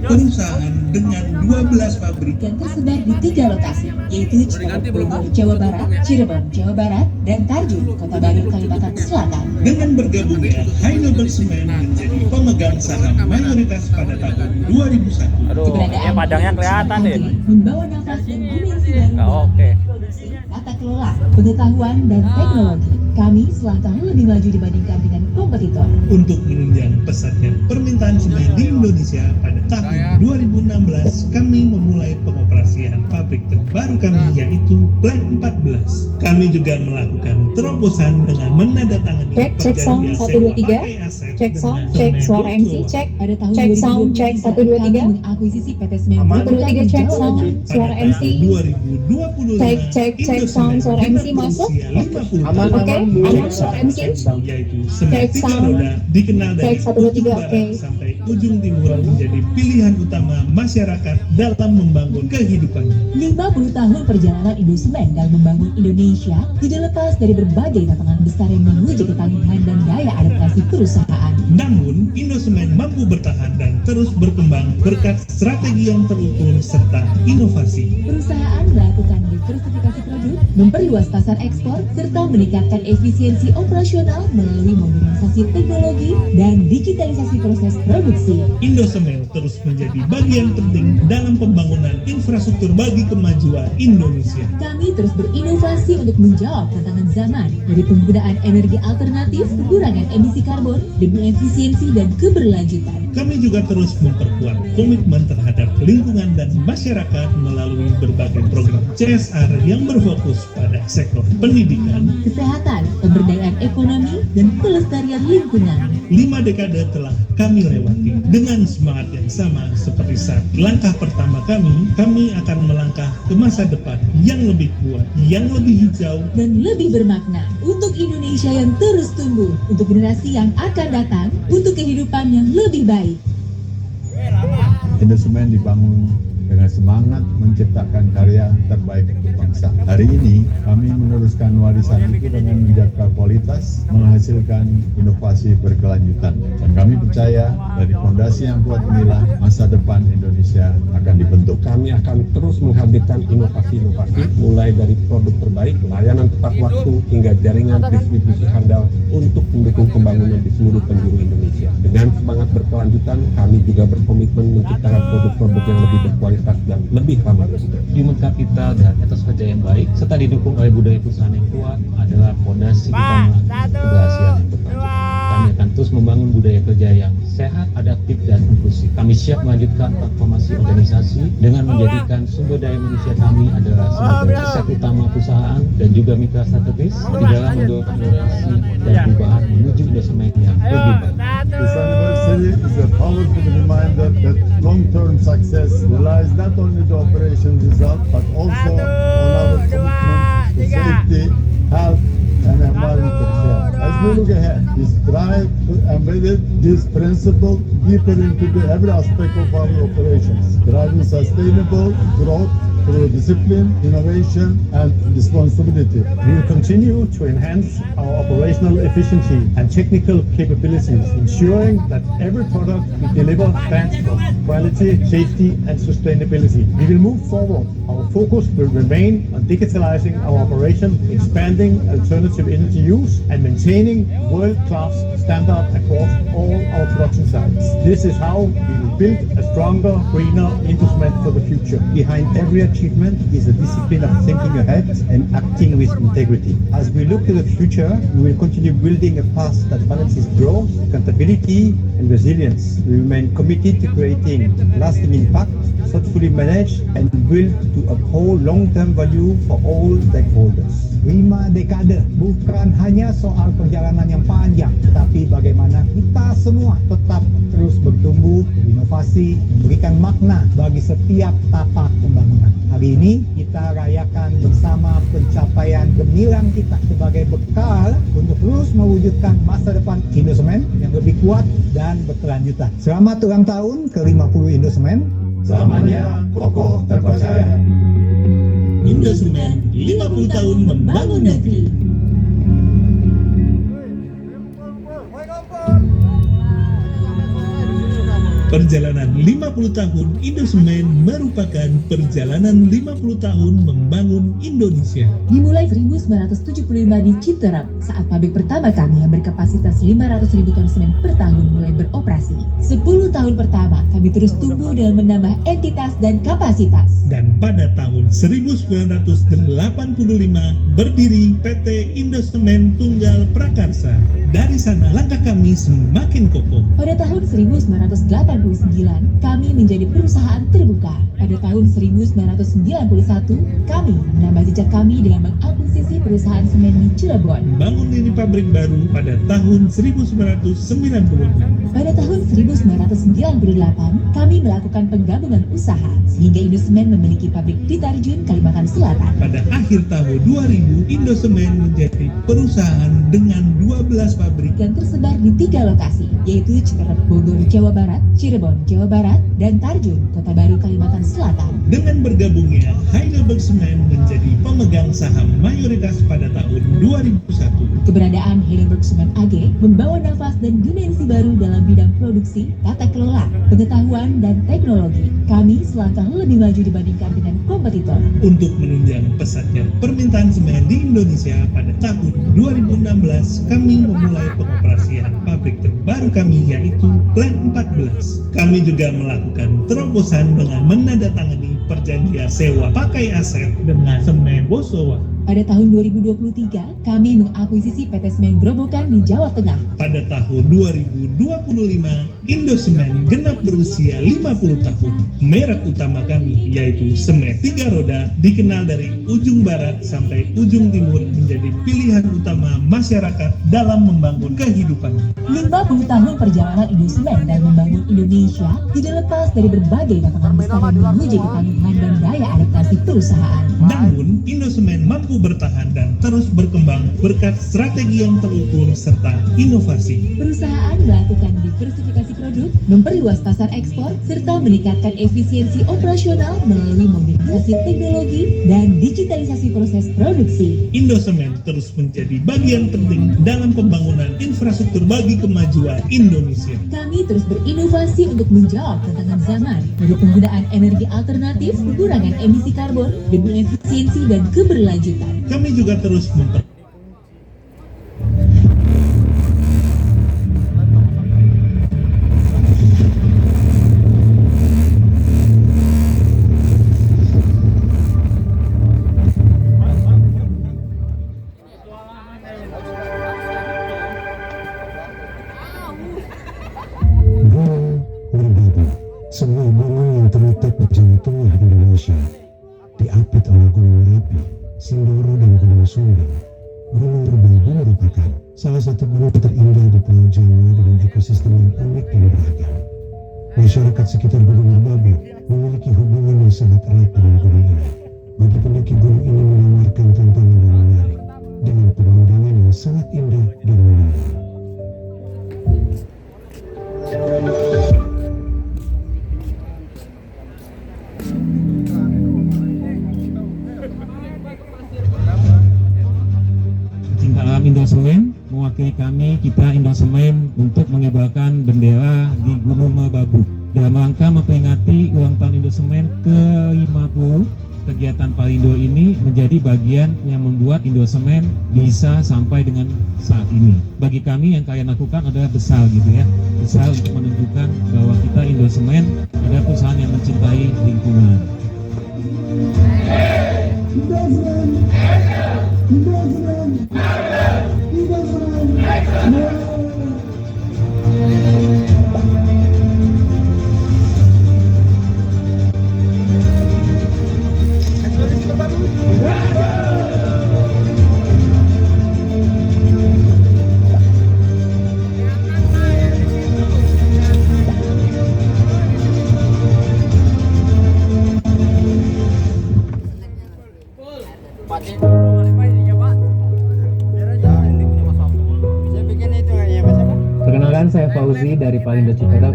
Perusahaan dengan 12 pabrik yang tersebar di 3 lokasi, yaitu Cirebon, Jawa Barat, Cirebon, Jawa Barat, dan Tarjun, Kota Baru, Kalimantan Selatan. Dengan bergabungnya Heidelberg Semen menjadi pemegang saham mayoritas pada tahun 2001. Aduh, ini padangnya kelihatan deh. Membawa nafas dan dimensi baru. Nggak oke. Produksi, tata kelola, pengetahuan, dan teknologi. Kami selangkah lebih maju dibandingkan dengan kompetitor. Untuk menunjang pesatnya permintaan semen di Indonesia pada tahun 2016, kami memulai pengoperasian pabrik terbaru kami, yaitu Plant 14. Kami juga melakukan terobosan dengan menandatangani Cek sound 123, cek sound, cek suara MC, cek Pada tahun cek sound, cek 123, kami mengakuisisi PT Semen 123, cek sound, suara MC, 2020 cek sound, suara MC masuk. aman, Oke, aman suara MC. yaitu Cek semen sound. roda dikenal dari Cek 123, ujung barat oke. sampai ujung timur menjadi pilihan utama masyarakat dalam membangun kehidupannya. 50 tahun perjalanan Indosemen dalam membangun Indonesia tidak lepas dari berbagai tantangan besar yang menguji ketangguhan dan daya adaptasi perusahaan. Namun, Indosemen mampu bertahan dan terus berkembang berkat strategi yang terukur serta inovasi. Perusahaan melakukan diversifikasi produk, memperluas pasar ekspor, serta meningkatkan efisiensi operasional melalui modernisasi teknologi dan digitalisasi proses produksi. Indosemen terus menjadi bagian penting dalam pembangunan infrastruktur bagi kemajuan Indonesia. Kami terus berinovasi untuk menjawab tantangan zaman, dari penggunaan energi alternatif, pengurangan emisi karbon, demi efisiensi dan keberlanjutan. Kami juga terus memperkuat komitmen terhadap lingkungan dan masyarakat melalui berbagai program CSR yang berfokus pada sektor pendidikan. Kesehatan, pemberdayaan ekonomi, dan pelestarian lingkungan. 5 dekade telah kami lewati dengan semangat yang sama seperti saat langkah pertama kami akan melangkah ke masa depan yang lebih kuat, yang lebih hijau, Dan lebih bermakna untuk Indonesia yang terus tumbuh, untuk generasi yang akan datang, untuk kehidupan yang lebih baik. Indosemen dibangun dengan semangat menciptakan karya terbaik untuk bangsa. Hari ini kami meneruskan warisan itu dengan menjaga kualitas, menghasilkan inovasi berkelanjutan. Dan kami percaya dari fondasi yang kuat inilah masa depan Indonesia akan dibentuk. Kami akan terus menghadirkan inovasi-inovasi mulai dari produk terbaik, layanan tepat waktu, hingga jaringan distribusi handal untuk mendukung pembangunan di seluruh penjuru Indonesia. Dengan semangat berkelanjutan, kami juga berkomitmen menciptakan produk-produk yang lebih berkualitas dan lebih ramah lingkungan. Human capital dan etos kerja yang baik serta didukung oleh budaya perusahaan yang kuat adalah fondasi utama keberhasilan yang berkelanjutan. Kami akan terus membangun budaya kerja yang sehat, adaptif, dan inklusif. Kami siap melanjutkan transformasi organisasi dengan menjadikan sumber daya manusia kami adalah sebagai aset utama perusahaan dan juga mitra strategis di dalam mendorong inovasi dan perubahan menuju Indosemen yang lebih baik. This anniversary is a powerful reminder that long-term success relies not only the operation result but also on our commitment to safety, health, and environmental care. As we look ahead, we strive to embed this principle deeper into every aspect of our operations, driving sustainable growth through discipline, innovation, and responsibility. We will continue to enhance our operational efficiency and technical capabilities, ensuring that every product we deliver stands for quality, safety, and sustainability. We will move forward. Our focus will remain on digitalizing our operation, expanding alternative energy use, and maintaining world-class standard across all our production sites. This is how we will build a stronger, greener Indosemen for the future. Behind every achievement is a discipline of thinking ahead and acting with integrity. As we look to the future, we will continue building a path that balances growth, accountability, and resilience. We remain committed to creating lasting impact, thoughtfully managed, and built to uphold long-term value for all stakeholders. 5 dekade bukan hanya soal perjalanan yang panjang, tapi bagaimana kita semua tetap terus bertumbuh, berinovasi, memberikan makna bagi setiap tapak pembangunan. Hari ini kita rayakan bersama pencapaian gemilang kita sebagai bekal untuk terus mewujudkan masa depan Indosemen yang lebih kuat dan berkelanjutan. Selamat ulang tahun ke-50 Indosemen. Selamanya kokoh terpercaya. Indosemen 50 tahun membangun negeri. Perjalanan 50 tahun Indosemen merupakan perjalanan 50 tahun membangun Indonesia. Dimulai 1975 di Citerap, saat pabrik pertama kami yang berkapasitas 500.000 ton semen per tahun mulai beroperasi. 10 tahun pertama, kami terus tumbuh dengan menambah entitas dan kapasitas. Dan pada tahun 1985 berdiri PT Indosemen Tunggal Prakarsa. Dari sana langkah kami semakin kokoh. Pada tahun 1989, kami menjadi perusahaan terbuka. Pada tahun 1991, kami menambah jejak kami dengan mengakuisisi perusahaan semen di Cirebon. Bangun lini pabrik baru pada tahun 1996. Pada tahun 1998, kami melakukan penggabungan usaha, sehingga Indosemen memiliki pabrik di Tarjun, Kalimantan Selatan. Pada akhir tahun 2000, Indosemen menjadi perusahaan dengan 12 pabrik yang tersebar di 3 lokasi, yaitu Citerap, Bogor, Jawa Barat, Cirebon, Jawa Barat, dan Tarjun, Kota Baru, Kalimantan Selatan. Dengan bergabungnya, Heidelberg Semen menjadi pemegang saham mayoritas pada tahun 2001. Keberadaan Heidelberg Semen AG membawa nafas dan dimensi baru dalam bidang produksi, tata kelola, pengetahuan, dan teknologi. Kami selangkah lebih maju dibandingkan dengan kompetitor. Untuk menunjang pesatnya permintaan semen di Indonesia pada tahun 2016, kami memulai pengoperasian pabrik terbaru kami, yaitu Plant 14. Kami juga melakukan terobosan dengan menandatangani perjanjian sewa pakai aset dengan Semen Bosowa. Pada tahun 2023, kami mengakuisisi PT Semen Grobogan di Jawa Tengah. Pada tahun 2025, Indosemen genap berusia 50 tahun. Merek utama kami, yaitu semen 3 roda, dikenal dari ujung barat sampai ujung timur, menjadi pilihan utama masyarakat dalam membangun kehidupan. 50 tahun perjalanan Indosemen dan membangun Indonesia tidak lepas dari berbagai tantangan besar yang menguji ketangguhan dan daya adaptasi perusahaan. Namun, Indosemen mampu bertahan dan terus berkembang berkat strategi yang terukur serta inovasi. Perusahaan melakukan diversifikasi produk, memperluas pasar ekspor, serta meningkatkan efisiensi operasional melalui modernisasi teknologi dan digitalisasi proses produksi. Indosemen terus menjadi bagian penting dalam pembangunan infrastruktur bagi kemajuan Indonesia. Kami terus berinovasi untuk menjawab tantangan zaman, dari penggunaan energi alternatif, pengurangan emisi karbon, demi efisiensi dan keberlanjutan. Kami juga terus sebuah gunung yang terletak di Jawa Tengah Indonesia, diapit oleh Gunung Merapi, Sindoro, dan Gunung Sumbing. Gunung Merbabu merupakan salah satu gunung terindah di Pulau Jawa dengan ekosistem yang unik dan beragam. Masyarakat sekitar Gunung Merbabu memiliki hubungan yang sangat erat dengan gunung ini. Bagi pendaki, gunung ini menawarkan tantangan yang menarik dengan pemandangan yang sangat indah dan menarik. Indosemen mewakili kami, kita Indosemen, untuk mengibarkan bendera di Gunung Merbabu dalam rangka memperingati ulang tahun Indosemen ke-50. Kegiatan Palindo ini menjadi bagian yang membuat Indosemen bisa sampai dengan saat ini. Bagi kami yang kalian lakukan adalah besar gitu ya, besar untuk menunjukkan bahwa kita Indosemen adalah perusahaan yang mencintai lingkungan. Perkenalkan, saya Fauzi dari Palindo Citerap.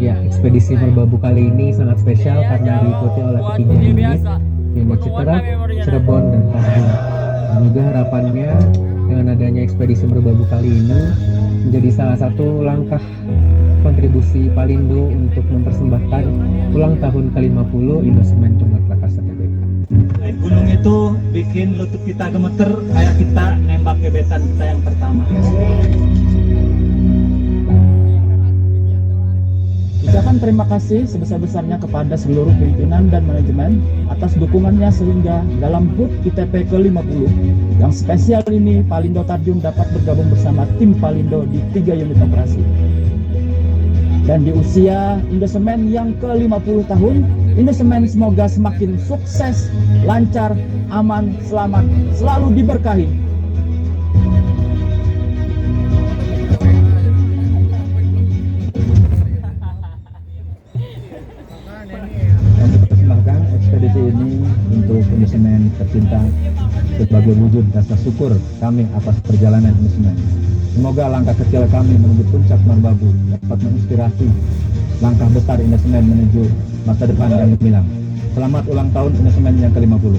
Ya, ekspedisi Merbabu kali ini sangat spesial karena diikuti oleh ketiga unit, yaitu Citerap, Cirebon, dan Tarjun. Dan juga harapannya dengan adanya ekspedisi Merbabu kali ini menjadi salah satu langkah kontribusi Palindo untuk mempersembahkan ulang tahun ke-50 Indosemen Tunggal Prakarsa Tbk. Naik gunung itu bikin lutut kita gemeter kayak kita nembak gebetan kita yang pertama. Ucapan terima kasih sebesar-besarnya kepada seluruh pimpinan dan manajemen atas dukungannya sehingga dalam HUT ITP ke-50 yang spesial ini Palindo Tarjum dapat bergabung bersama tim Palindo di 3 unit operasi. Dan di usia Indosemen yang ke-50 tahun, Indosemen semoga semakin sukses, lancar, aman, selamat, selalu diberkahi. Persembahkan ekspedisi ini untuk Indosemen tercinta sebagai wujud rasa syukur kami atas perjalanan Indosemen. Semoga langkah kecil kami menuju puncak merbabu dapat menginspirasi langkah besar Indosemen menuju masa depan yang gemilang. Selamat ulang tahun Indosemen yang ke-50.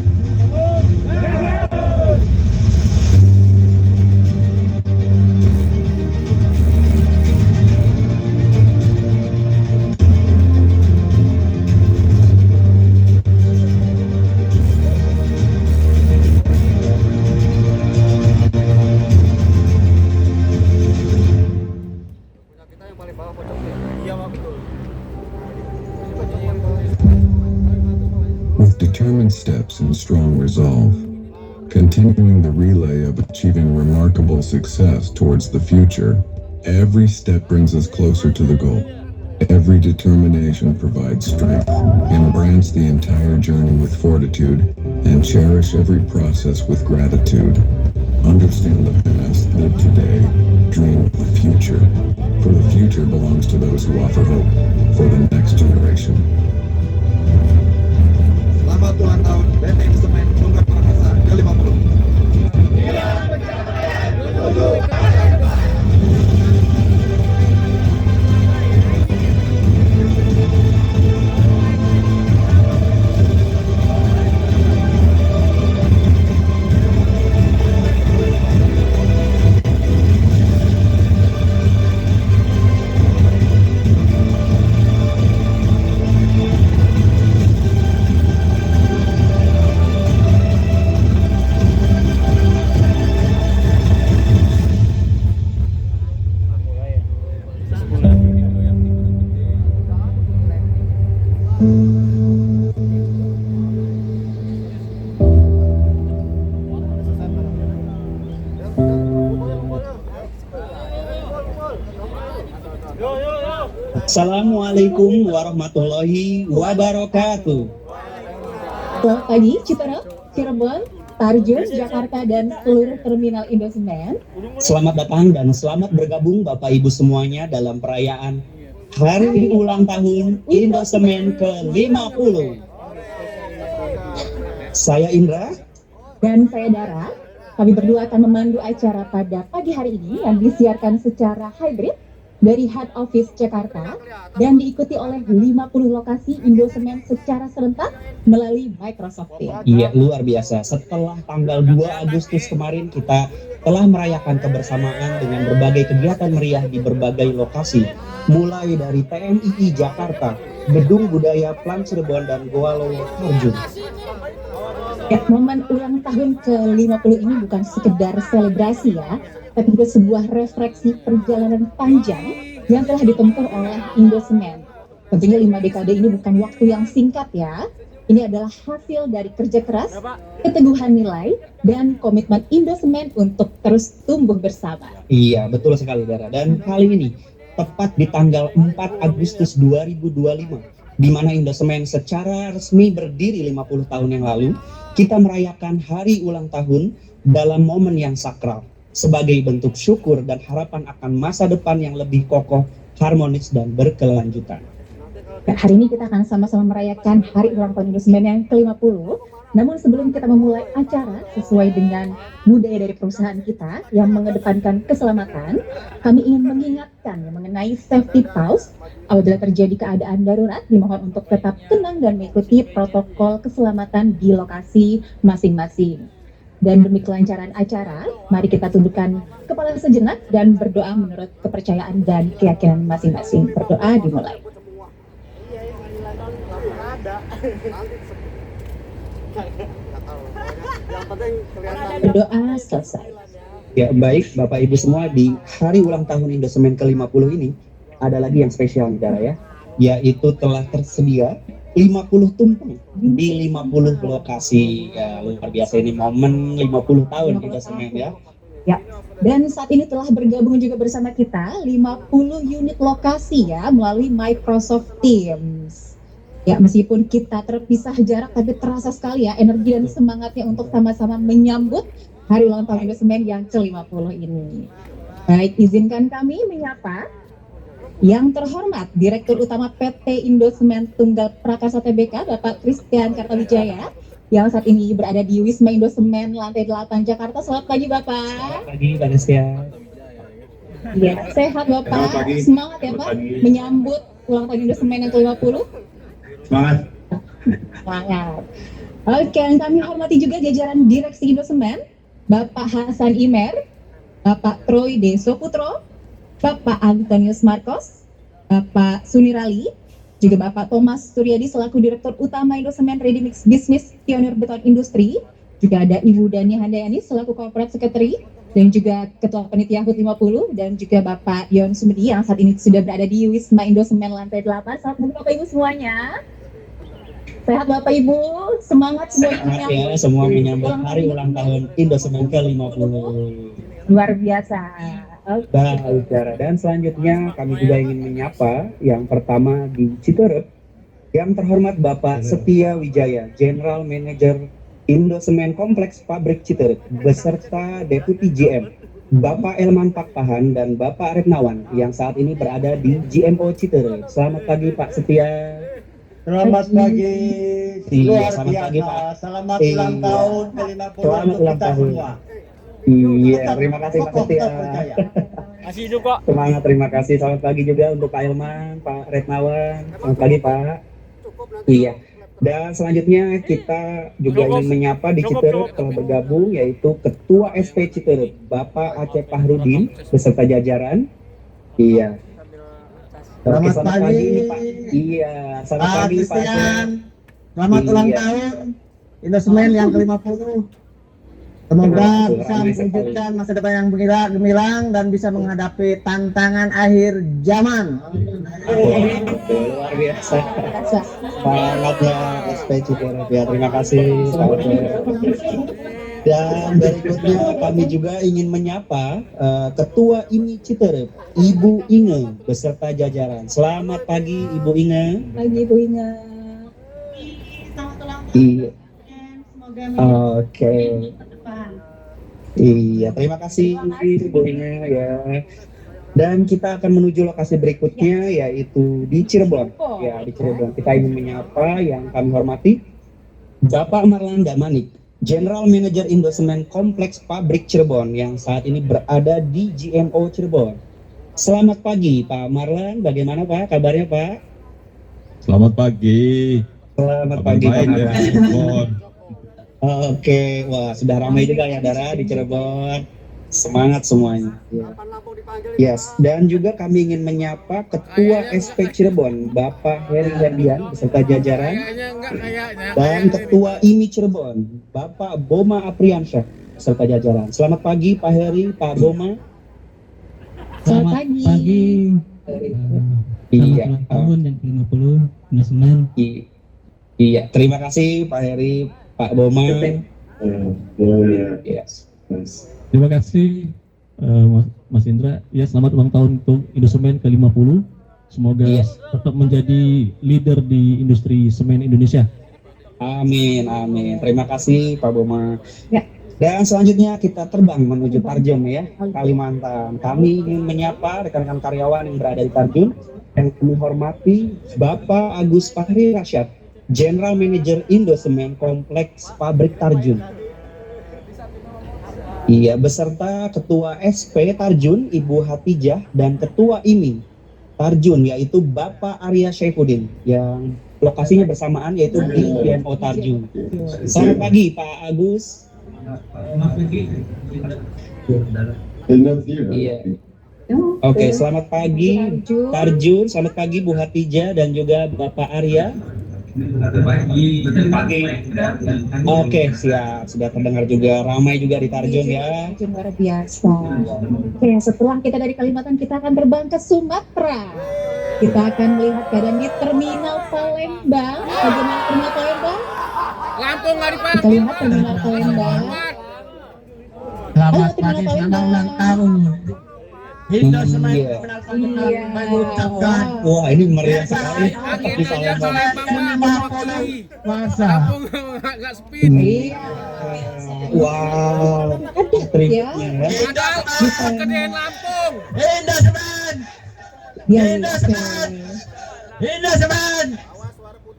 With determined steps and strong resolve, continuing the relay of achieving remarkable success towards the future, every step brings us closer to the goal. Every determination provides strength. Embrace the entire journey with fortitude and cherish every process with gratitude. Understand the past, live today, dream of the future. For the future belongs to those who offer hope for the next generation. Selamat ulang tahun PT Indosemen Tunggal Prakarsa ke-50. Assalamualaikum warahmatullahi wabarakatuh. Selamat pagi Citerap, Cirebon, Tarjum, Jakarta, dan seluruh terminal Indosemen. Selamat datang dan selamat bergabung Bapak Ibu semuanya dalam perayaan Hari Ulang Tahun Indosemen ke-50. Saya Indra. Dan saya Dara. Kami berdua akan memandu acara pada pagi hari ini yang disiarkan secara hybrid dari Head Office Jakarta dan diikuti oleh 50 lokasi Indosemen secara serentak melalui Microsoft Teams. Iya, luar biasa. Setelah tanggal 2 Agustus kemarin kita telah merayakan kebersamaan dengan berbagai kegiatan meriah di berbagai lokasi, mulai dari TMII Jakarta, Gedung Budaya Plan Cirebon, dan Goa Lowo Tarjum. Ya, momen ulang tahun ke-50 ini bukan sekedar selebrasi ya, tapi juga sebuah refleksi perjalanan panjang yang telah ditempuh oleh Indosemen. Tentunya 5 dekade ini bukan waktu yang singkat ya. Ini adalah hasil dari kerja keras, keteguhan nilai, dan komitmen Indosemen untuk terus tumbuh bersama. Iya, betul sekali Dara. Dan kali ini, tepat di tanggal 4 Agustus 2025, di mana Indosemen secara resmi berdiri 50 tahun yang lalu, kita merayakan hari ulang tahun dalam momen yang sakral, sebagai bentuk syukur dan harapan akan masa depan yang lebih kokoh, harmonis, dan berkelanjutan. Nah, hari ini kita akan sama-sama merayakan hari ulang tahun Indosemen yang ke-50. Namun sebelum kita memulai acara sesuai dengan budaya dari perusahaan kita yang mengedepankan keselamatan, kami ingin mengingatkan mengenai safety pause. Apabila terjadi keadaan darurat, dimohon untuk tetap tenang dan mengikuti protokol keselamatan di lokasi masing-masing. Dan demi kelancaran acara, mari kita tundukkan kepala sejenak dan berdoa menurut kepercayaan dan keyakinan masing-masing. Berdoa dimulai. Berdoa selesai. Ya baik, Bapak Ibu semua, di hari ulang tahun Indosemen ke-50 ini ada lagi yang spesial negara ya, yaitu telah tersedia 50 tumpeng di 50 lokasi. Ya, luar biasa, ini momen 50 tahun Indosemen ya. Ya, dan saat ini telah bergabung juga bersama kita 50 unit lokasi ya melalui Microsoft Teams. Ya, meskipun kita terpisah jarak tapi terasa sekali ya energi dan semangatnya untuk sama-sama menyambut hari ulang tahun Indosemen yang ke-50 ini. Baik, izinkan kami menyapa yang terhormat Direktur Utama PT Indosemen Tunggal Prakasa Tbk, Bapak Christian Kartawijaya, yang saat ini berada di Wisma Indosemen lantai 8 Jakarta. Selamat pagi Bapak. Selamat pagi Pak Christian. Ya, sehat Bapak. Selamat pagi. Semangat ya Pak Pagi. menyambut ulang tahun Indosemen yang ke-50. Semangat. Semangat. Oke, yang kami hormati juga jajaran Direksi Indosemen, Bapak Hasan Imer, Bapak Troy D. Soputro, Bapak Antonius Marcos, Bapak Sunirali, juga Bapak Thomas Suryadi selaku Direktur Utama Indosemen Ready Mix Business Pionir Beton Industri, juga ada Ibu Dani Handayani selaku Corporate Secretary, dan juga Ketua Panitia HUT 50, dan juga Bapak Yon Sumedi yang saat ini sudah berada di Wisma Indosemen lantai 8. Selamat pagi Bapak Ibu semuanya. Sehat Bapak Ibu, semangat semuanya. Ya, semua menyambut hari ulang tahun Indosemen ke-50. Luar biasa. Baik, dan selanjutnya kami juga ingin menyapa yang pertama di Citerep, yang terhormat Bapak Setia Wijaya, General Manager Indosemen Kompleks Pabrik Citerep, beserta Deputi GM, Bapak Elman Pakpahan dan Bapak Retnawan, yang saat ini berada di GMO Citerep. Selamat pagi Pak Setia. Selamat pagi. Iya, Luar selamat pagi biasa. Pak. Selamat Iya. ulang tahun ke-50 Selamat untuk ulang kita tahun. semua. Iya, terima kasih Pak Kokoh Setia. terpercaya. Masih hidup kok. Semangat, terima kasih. Selamat pagi juga untuk Pak Elman, Pak Retnawan. Selamat pagi Pak. Iya. Dan selanjutnya kita juga ingin menyapa di Citerep telah bergabung, yaitu Ketua SP Citerep, Bapak Aceh Pahrudin beserta jajaran. Iya. Oke, Selamat pagi. ini Pak. Iya, selamat Pak pagi Pak. Christian. Selamat Iya. ulang tahun Indosemen yang ke-50. Semoga Betul, bisa ramai sekali. mewujudkan masa depan yang gemilang dan bisa menghadapi tantangan akhir zaman. Betul, luar biasa. Semangatnya SP Citerep ya. Terima kasih Pak Aceh. Dan berikutnya kami juga ingin menyapa Ketua IMI Citerep, Ibu Inge beserta jajaran. Selamat pagi Ibu Inge. Pagi Ibu Inge. Iya. Oke. Iya, terima kasih Ibu Inge ya. Dan kita akan menuju lokasi berikutnya, yaitu di Cirebon. Ya, di Cirebon kita ingin menyapa yang kami hormati Bapak Marlanda Manik, General Manager Indosemen Kompleks Pabrik Cirebon, yang saat ini berada di GMO Cirebon. Selamat pagi Pak Marlan, bagaimana Pak kabarnya Pak? Selamat pagi. Selamat Kabar pagi Pak baik ya, Marlan. Cirebon. Oke, wah sudah ramai juga ya Dara di Cirebon. Semangat semuanya. Yes, dan juga kami ingin menyapa Ketua SP Cirebon, Bapak Heri Herdian beserta jajaran, dan Ketua IMI Cirebon, Bapak Boma Apriansyah beserta jajaran. Selamat pagi Pak Heri, Pak Boma. Selamat pagi. Iya. Tahun yang ke-50 Indosemen. Iya, terima kasih Pak Heri, Pak Boma. Yes. Terima kasih Mas Indra. Ya, selamat ulang tahun untuk Indosemen ke-50. Semoga tetap menjadi leader di industri semen Indonesia. Amin, amin. Terima kasih Pak Boma. Dan selanjutnya kita terbang menuju Tarjun ya, Kalimantan. Kami ingin menyapa rekan-rekan karyawan yang berada di Tarjun, yang kami hormati Bapak Agus Fahri Rasyad, General Manager Indosemen Kompleks Pabrik Tarjun. Iya, beserta Ketua SP Tarjun, Ibu Hatijah, dan Ketua IMI Tarjun, yaitu Bapak Arya Syaifuddin, yang lokasinya bersamaan yaitu di PMO Tarjun. Selamat pagi Pak Agus. Iya. Oke, selamat pagi Tarjun, selamat pagi Bu Hatijah dan juga Bapak Arya. Oke, siap. Sudah terdengar juga, ramai juga di Tarjun ya. Luar biasa. Oke, setelah kita dari Kalimantan, kita akan terbang ke Sumatera. Kita akan melihat keadaan di Terminal Palembang. Bagaimana Terminal Palembang? Lampung nggak dipakai. Kita lihat Terminal Palembang. Selamat pagi, selamat ulang tahun. Indosemen Iya. mengucapkan Wah, ini meriah sekali di Palembang. puasa. Lampung nggak sepi. Wow, tripnya ya. Ada kegedean Lampung. Indosemen, Ya, Indosemen.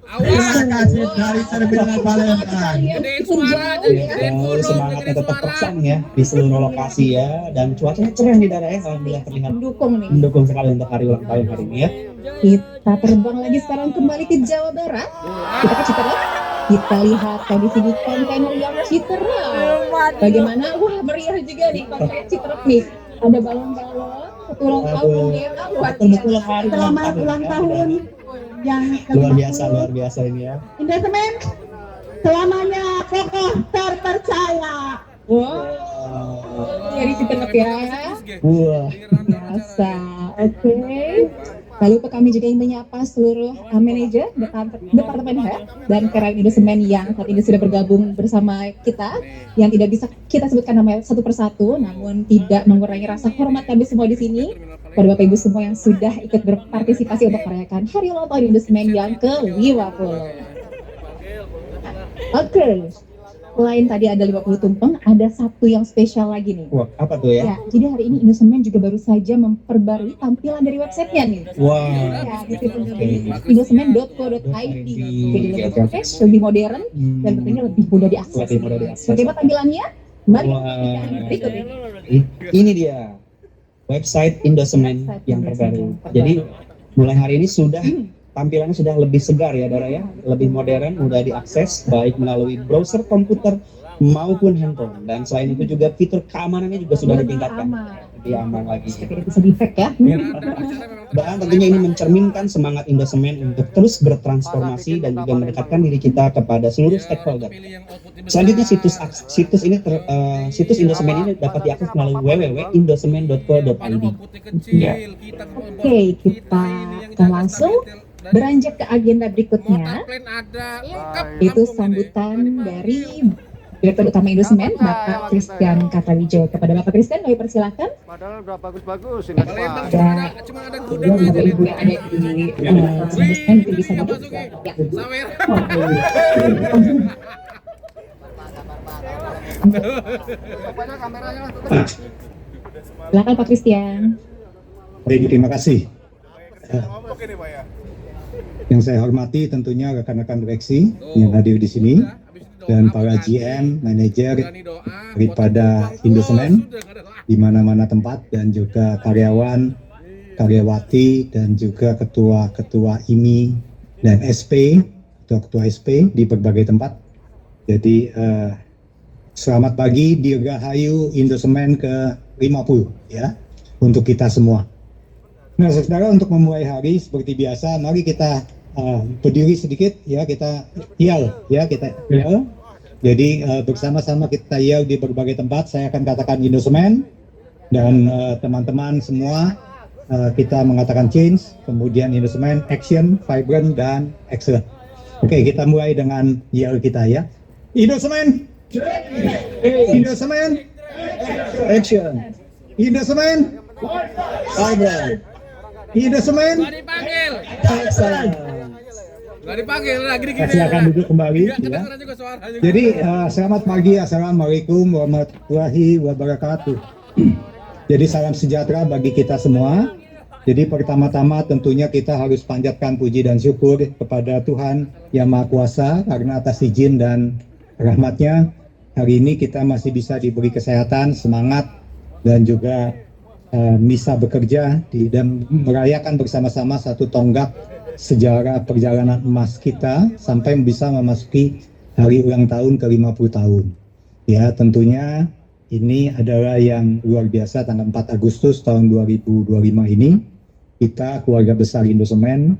Terima kasih dari Terminal Palembang. Gedein suara aja, gedein volume, Semangatnya gedein tetap suara. terkesan ya di seluruh lokasi ya, dan cuacanya cerah di daerah ya, alhamdulillah terlihat mendukung sekali untuk hari ulang tahun hari ini ya. Kita terbang lagi sekarang kembali ke Jawa Barat. Kita ke Citerap. Kita lihat kondisi di kontainer yang Citerap. Bagaimana? Wah, meriah juga nih kontainer Citerap nih. Ada balon-balon, ulang tahun ya. Betul-betul hari Selamat ulang tahun yang luar biasa ini ya. Indosemen selamanya kokoh terpercaya. Wow. Dari Citerap ya. Wah. Biasa. Oke. Lalu kami juga ingin menyapa seluruh manajer departemen head dan karyawan Indosemen yang saat ini sudah bergabung bersama kita, yang tidak bisa kita sebutkan namanya satu persatu, namun tidak mengurangi rasa hormat kami semua di sini pada Bapak Ibu semua yang sudah ikut berpartisipasi untuk merayakan Hari Ulang Tahun Indosemen yang ke-50. Oke. Selain tadi ada 50 tumpeng, ada satu yang spesial lagi nih. Wah, apa tuh ya? Ya, jadi hari ini Indosemen juga baru saja memperbarui tampilan dari websitenya nih. Wah. Ya, di situ indosemen.co.id. Jadi lebih fresh, lebih modern, dan tentunya lebih mudah diakses. Lebih mudah diakses. Bagaimana tampilannya? Mari Wah. kita berikut ini. Ini dia website Indosemen yang terbaru. Jadi mulai hari ini sudah tampilannya sudah lebih segar ya, Dara ya, lebih modern, mudah diakses baik melalui browser komputer maupun handphone. Dan selain itu juga fitur keamanannya juga sudah ditingkatkan, lebih aman lagi. Bisa di-hack ya. Dan tentunya ini mencerminkan semangat Indosemen untuk terus bertransformasi dan juga mendekatkan diri kita kepada seluruh stakeholder. Selanjutnya situs Indosemen ini dapat diakses melalui www.indosemen.co.id. Ya. Oke, kita akan langsung beranjak ke agenda berikutnya, itu sambutan dari Direktur Utama Indosemen, Bapak Christian Kartawijaya. Kepada Bapak Christian, kami persilakan. Padahal udah bagus-bagus ini. Ada Bapak Ibu yang ada di Indosemen itu bisa duduk. Ya. Silakan Pak Christian. Baik, terima kasih. Yang saya hormati tentunya rekan-rekan direksi yang hadir di sini dan para GM, manajer daripada Indosemen di mana-mana tempat, dan juga karyawan, karyawati, dan juga ketua-ketua IMI dan SP, ketua-ketua SP di berbagai tempat. Jadi selamat pagi, Dirgahayu Indosemen ke-50 ya untuk kita semua. Nah, saudara, untuk memulai hari seperti biasa, mari kita berdiri sedikit ya, kita yell ya, kita yell. Jadi bersama-sama kita yell di berbagai tempat. Saya akan katakan Indosemen dan teman-teman semua kita mengatakan change, kemudian Indosemen, action, vibrant, dan excellent. Oke, kita mulai dengan yell kita ya. Indosemen, Indosemen, action, Indosemen, vibrant, Indosemen. Nggak dipanggil. Nggak dipanggil lagi gini. Silakan duduk kembali. Nggak Ya. kedengeran juga suaranya. Jadi selamat pagi, assalamualaikum warahmatullahi wabarakatuh. Jadi salam sejahtera bagi kita semua. Jadi pertama-tama tentunya kita harus panjatkan puji dan syukur kepada Tuhan Yang Maha Kuasa karena atas izin dan rahmatnya hari ini kita masih bisa diberi kesehatan, semangat, dan juga bisa bekerja dan merayakan bersama-sama satu tonggak sejarah perjalanan emas kita sampai bisa memasuki hari ulang tahun ke-50 tahun. Ya, tentunya ini adalah yang luar biasa. Tanggal 4 Agustus tahun 2025 ini kita keluarga besar Indosemen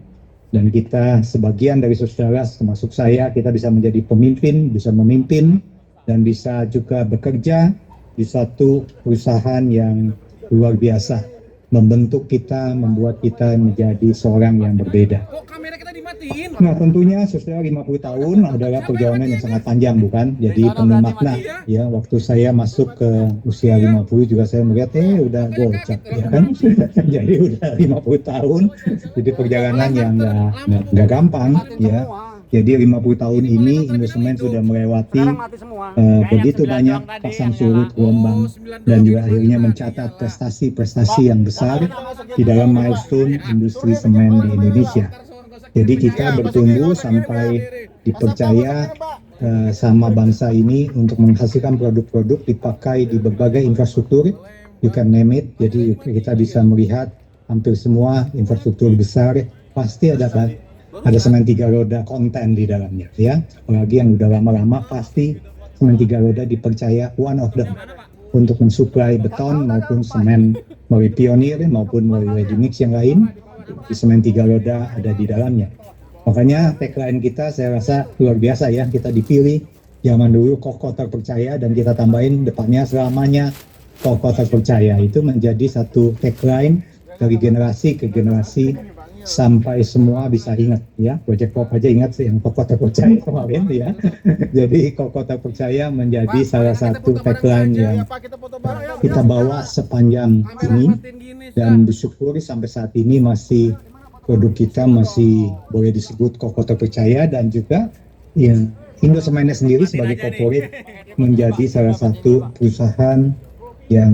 dan kita sebagian dari saudara termasuk saya, kita bisa menjadi pemimpin, bisa memimpin dan bisa juga bekerja di satu perusahaan yang luar biasa, membentuk kita, membuat kita menjadi seorang yang berbeda. Nah, tentunya saudara 50 tahun adalah perjalanan yang sangat panjang, bukan? Jadi penuh makna. Ya, waktu saya masuk ke usia 50 juga saya melihat udah gocap, ya kan? Jadi udah 50 tahun, jadi perjalanan yang nggak gampang, ya. Jadi 50 tahun ini Indosemen sudah melewati begitu banyak pasang surut, gelombang, dan juga akhirnya mencatat prestasi-prestasi yang besar di dalam milestone industri semen di Indonesia. Jadi kita bertumbuh sampai dipercaya sama bangsa ini untuk menghasilkan produk-produk dipakai di berbagai infrastruktur, you can name it. Jadi kita bisa melihat hampir semua infrastruktur besar pasti ada semen 3 roda konten di dalamnya, ya. Apalagi yang udah lama-lama pasti semen 3 roda dipercaya one of them untuk mensuplai beton maupun semen melalui Pionir maupun melalui ready mix yang lain. Di semen 3 roda ada di dalamnya. Makanya tagline kita saya rasa luar biasa, ya. Kita dipilih zaman dulu kokoh terpercaya dan kita tambahin depannya selamanya kokoh terpercaya. Itu menjadi satu tagline dari generasi ke generasi sampai semua bisa ingat, ya. Project Pop aja ingat sih yang kokoh terpercaya kemarin, ya. Jadi kokoh terpercaya menjadi salah satu tagline yang kita bawa sepanjang ini dan bersyukur sampai saat ini masih produk kita masih boleh disebut kokoh terpercaya dan juga yang Indosemen sendiri sebagai corporate menjadi salah satu perusahaan yang